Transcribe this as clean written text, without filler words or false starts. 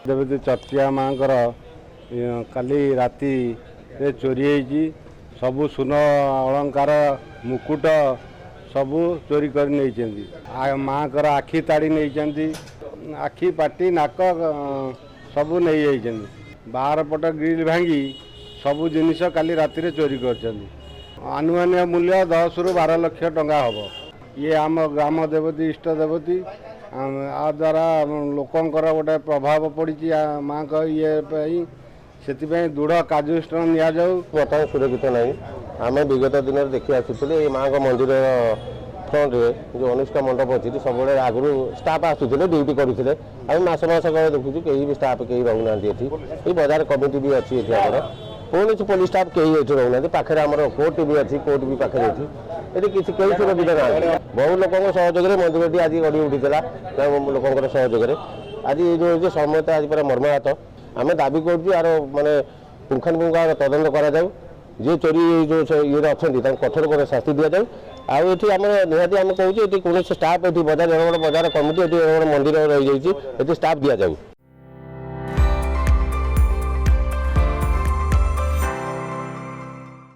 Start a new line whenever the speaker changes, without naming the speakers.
देवती चर्चिया माँकर काली राति चोरी होती सबु सुन अलंकार मुकुट सबू चोरी कर माँ कर आखि ताड़ी नहीं आखि पाटी नाक सबू नहीं बाहर पट ग्रिल भांगी सबू जिनिस काली राति चोरी कर आनुमानिक मूल्य 10 ରୁ 12 लाख टंका हम ये आम ग्राम देवती इष्ट देवती आ द्वारा लोकंकर गोटे प्रभाव पड़ी माँ का ये से दृढ़ कार्यानुष्ठान नि
बर्तमान सुरक्षित ना आम विगत दिन में देखी आसुले माँ का मंदिर फ्रंट रे जो अनुष्का मंडप अच्छी सब आगुरी स्टाफ आसुले ड्यूटी करुले मस देखुचु कहीं भी स्टाफ कहीं रोना ये बजार कमिटी भी अच्छी कौन पुलिस स्टाफ कहीं रोना पाखे आम कोर्ट भी अच्छी कोर्ट भी पाखे अच्छी ये किसी कहीं सुरक्षित ना बहु लोक सहयोग मंदिर आज गढ़ी उठीला लोक सहयोग आज जो समय आज पूरा मर्माहत आम दाबी कर माने पुंखानुपुंख तदंत करा जी चोरी जो ये अच्छा कठोर कर शास्ति दि जाए आम निहाती आम कहूँ कौन स्टाफ ये बजार बजार कमिटी मंदिर रही जाइए स्टाफ दि जाऊ।